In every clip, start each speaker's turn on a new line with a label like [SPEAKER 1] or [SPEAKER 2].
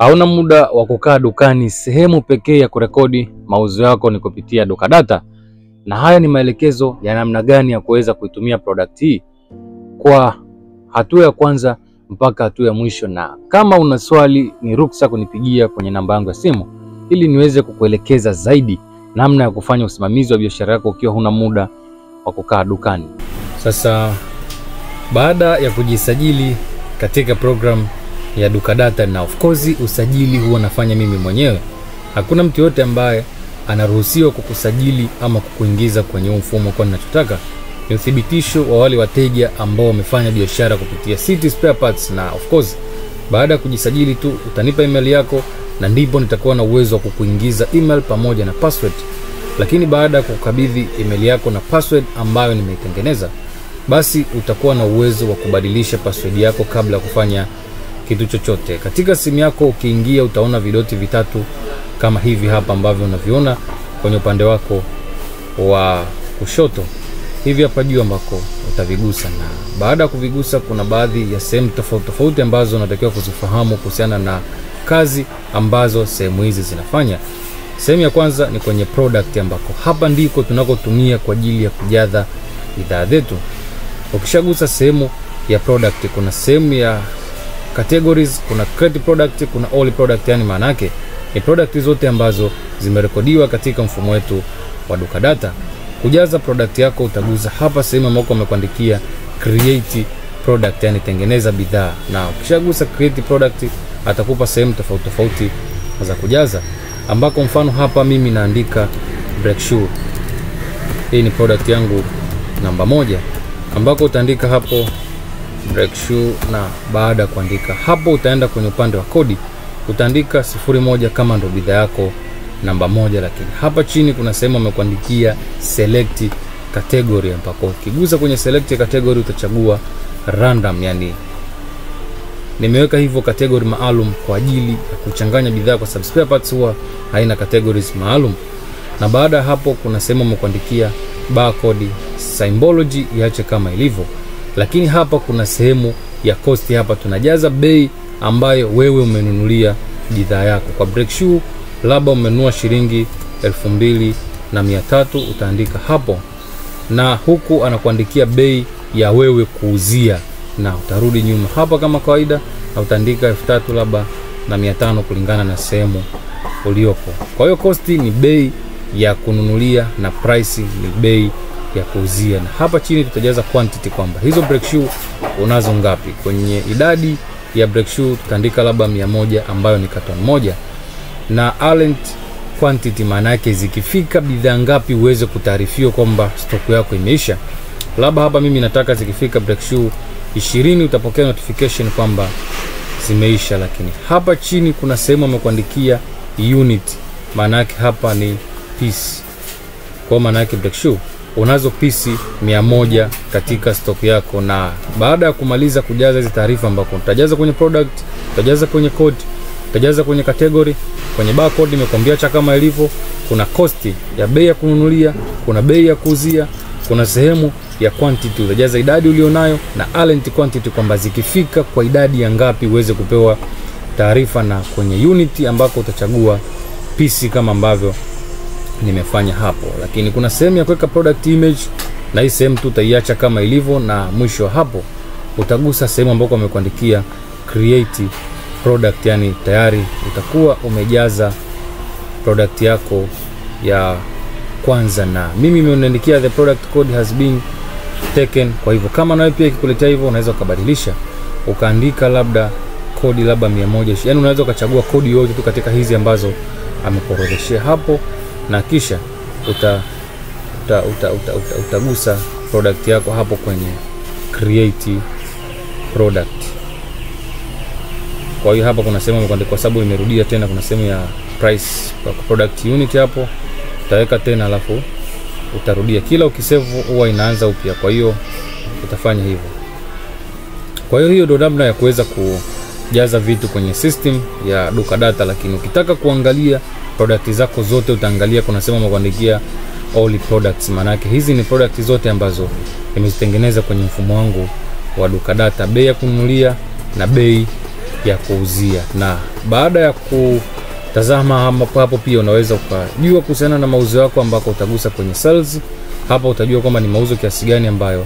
[SPEAKER 1] Hauna muda wa kukaa dukani, sehemu pekee ya kurekodi mauzo yako ni kupitia Duka Data. Na haya ni maelekezo ya namna gani ya kuweza kuitumia product hii kwa hatua ya kwanza mpaka hatua ya mwisho. Na kama una swali, ni ruksa kunipigia kwenye namba yangu ya simu ili niweze kukuelekeza zaidi namna ya kufanya usimamizi wa biashara yako ukiwa huna muda wa kukaa dukani. Sasa baada ya kujisajili katika program ya Duka Data, na of course usajili huwa nafanya mimi mwenyewe. Hakuna mtu yote ambaye anaruhusiwa kukusajili ama kukuingiza kwenye mfumo kwa ninachotaka. Ni uthibitisho wa wale wateja ambao wamefanya biashara kupitia City Spare Parts, na of course baada ya kujisajili tu utanipa email yako na ndipo nitakuwa na uwezo wa kukuingiza email pamoja na password. Lakini baada ya kukabidhi email yako na password ambayo nimeitengeneza, basi utakuwa na uwezo wa kubadilisha password yako kabla ya kufanya kitu chochote. Katika simu yako ukiingia utaona vidoti vitatu kama hivi hapa ambavyo unaviona kwenye upande wako wa kushoto. Hivi hapa juu ambako utavigusa, na baada ya kuvigusa kuna baadhi ya sehemu tofauti ambazo unatakiwa kuzifahamu kuhusiana na kazi ambazo sehemu hizi zinafanya. Sehemu ya kwanza ni kwenye product, ambako hapa ndiko tunakotumia kwa ajili ya kujaza bidhaa zetu. Ukishagusa sehemu ya product, kuna sehemu ya categories, kuna create product, kuna all product, yani maana yake ni product zote ambazo zimerekodiwa katika mfumo wetu wa Duka Data. Kujaza product yako utagusa hapa sehemu ambapo wamekuandikia create product, yani tengeneza bidhaa. Na ukishagusa create product atakupa sehemu tofauti za kujaza, ambako mfano hapa mimi naandika break shoe. Hii ni product yangu namba 1, ambako utaandika hapo break shoe, na baada kuandika hapo utaenda kwenye upande wa kodi, utaandika 01 kama ndo bidhaa yako namba 1. Lakini hapa chini kuna sehemu amekuandikia select category, ambako ukigusa kwenye select category utachagua random, yani nimeweka hivyo category maalum kwa ajili ya kuchanganya bidhaa, kwa sababu spare parts huwa haina categories maalum. Na baada hapo kuna sehemu amekuandikia barcode symbology, iache kama ilivyo. Lakini hapa kuna sehemu ya cost, hapa tunajaza bei ambayo wewe umenunulia bidhaa yako. Kwa break shoe labda umenunua shilingi 2300, utaandika hapo, na huku anakuandikia bei ya wewe kuuzia, na utarudi nyuma hapa kama kawaida na utaandika 3000 labda na 500 kulingana na sehemu uliopo. Kwa hiyo cost ni bei ya kununulia na price ni bei ya kuuzia. Na hapa chini tutajaza quantity, kwamba hizo break shoe unazo ngapi. Kwenye idadi ya break shoe tutaandika labda 100 ambayo ni carton moja, na alent quantity maana yake zikifika bidhaa ngapi uweze kutaarifiwa kwamba stock yako imeisha. Labda hapa mimi nataka zikifika break shoe 20 utapokea notification kwamba zimeisha. Lakini hapa chini kuna sehemu amekuandikia unit, maana yake hapa ni piece. Kwa maana yake break shoe unazo piece 100 katika stock yako. Na baada ya kumaliza kujaza hizo taarifa, ambako utajaza kwenye product, utajaza kwenye code, utajaza kwenye category, kwenye barcode nimekuambia cha kama ilivyo, kuna cost ya bei ya kununulia, kuna bei ya kuuzia, kuna sehemu ya quantity utajaza idadi ulionayo, na alent quantity kwamba zikifika kwa idadi ya ngapi uweze kupewa taarifa, na kwenye unit ambako utachagua piece kama ambavyo nimefanya hapo. Lakini kuna sehemu ya kuweka product image, na hii sehemu tu utaiacha kama ilivyo, na mwisho hapo utagusa sehemu ambako wamekuandikia create product, yani tayari utakuwa umejaza product yako ya kwanza. Na mimi nimeandikia the product code has been taken. Kwa hivyo kama nawe pia ikikuletea hivyo unaweza ukabadilisha ukaandika labda kodi labda 100, yani unaweza ukachagua kodi yote tu katika hizi ambazo amekuorodheshia hapo, na kisha utagusa product yako hapo kwenye create product. Kwa hiyo hapa kuna sehemu kwa sababu imerudia tena, kuna sehemu ya price kwa product unit, hapo utaweka tena, alafu utarudia. Kila ukisave huwa inaanza upya, kwa hiyo utafanya hivyo. Kwa hiyo ndio namna ya kuweza kujaza vitu kwenye system ya Duka Data. Lakini ukitaka kuangalia product zako zote utaangalia kuna sehemu amekuandikia all products, maana yake hizi ni product zote ambazo nimezitengeneza kwenye mfumo wangu wa Duka Data, bei ya kununulia na bei ya kuuzia. Na baada ya kutazama hapo pia unaweza ukajua kuhusiana na mauzo yako ambako utagusa kwenye sales. Hapa utajua kwamba ni mauzo kiasi gani ambayo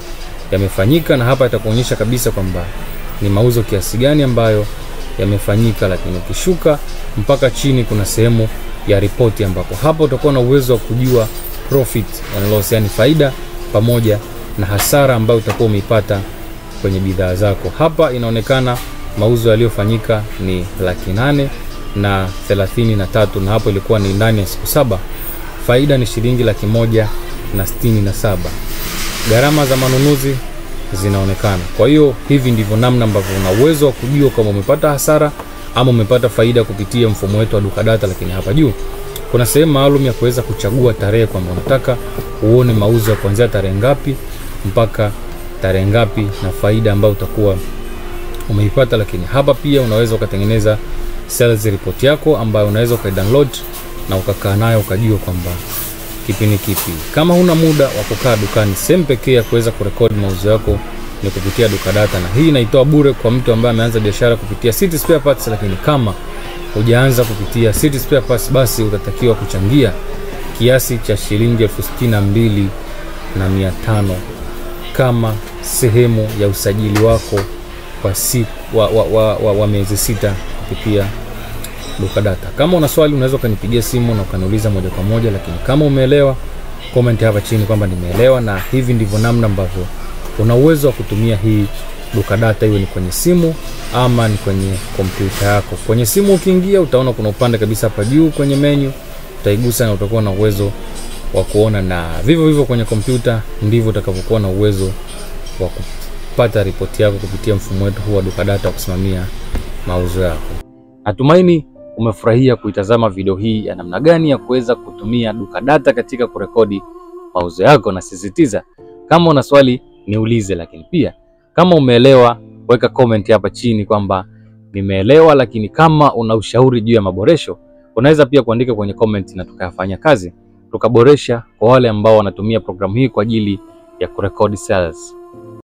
[SPEAKER 1] yamefanyika, na hapa itakuonyesha kabisa kwamba ni mauzo kiasi gani ambayo yamefanyika. Lakini ukishuka mpaka chini kuna sehemu ya ripoti ambapo hapa utakuwa na uwezo wa kujua profit and loss, yani faida pamoja na hasara ambayo utakuwa umeipata kwenye bidhaa zako. Hapa inaonekana mauzo yaliyofanyika ni 833,000 na hapo ilikuwa ni ndani ya siku 7. Faida ni shilingi 167,000. Gharama za manunuzi zinaonekana. Kwa hiyo hivi ndivyo namna ambavyo una uwezo wa kujua kama umepata hasara ama umepata faida kupitia mfumo wetu wa Duka Data. Lakini hapa juu kuna sehemu maalum ya kuweza kuchagua tarehe, kwamba unataka uone mauzo ya kuanzia tarehe ngapi mpaka tarehe ngapi na faida ambayo utakuwa umeipata. Lakini hapa pia unaweza ukatengeneza sales report yako ambayo unaweza uka-download na ukakaa nayo ukajua kwamba kipi ni kipi. Kama huna muda wa kukaa dukani, sehemu pekee ya kuweza kurekodi mauzo yako ni kupitia Duka Data, na hii inaitoa bure kwa mtu ambaye ameanza biashara kupitia City Spare Parts. Lakini kama hujaanza kupitia City Spare Parts, basi utatakiwa kuchangia kiasi cha shilingi 62,500 kama sehemu ya usajili wako kwa siku wa miezi 6 kupitia Duka Data. Kama una swali unaweza kanipigia simu na ukaniuliza moja kwa moja, lakini kama umeelewa, comment hapa chini kwamba nimeelewa. Na hivi ndivyo namna ambavyo una uwezo wa kutumia hii Duka Data, iwe ni kwenye simu ama ni kwenye kompyuta yako. Kwenye simu ukiingia utaona kuna upande kabisa hapa juu kwenye menu, utaigusa na utakuwa na uwezo wa kuona, na vivyo hivyo kwenye kompyuta ndivyo utakavyokuwa na uwezo wa kupata ripoti yako kupitia mfumo wetu huu wa Duka Data wa kusimamia mauzo yako. Natumaini umefurahia kuitazama video hii ya namna gani ya kuweza kutumia Duka Data katika kurekodi mauzo yako. Na sisitiza, kama una swali niulize, lakini pia kama umeelewa weka comment hapa chini kwamba nimeelewa. Lakini kama una ushauri juu ya maboresho unaweza pia kuandika kwenye comment na tukayafanya kazi tukaboresha kwa wale ambao wanatumia programu hii kwa ajili ya kurekodi sales.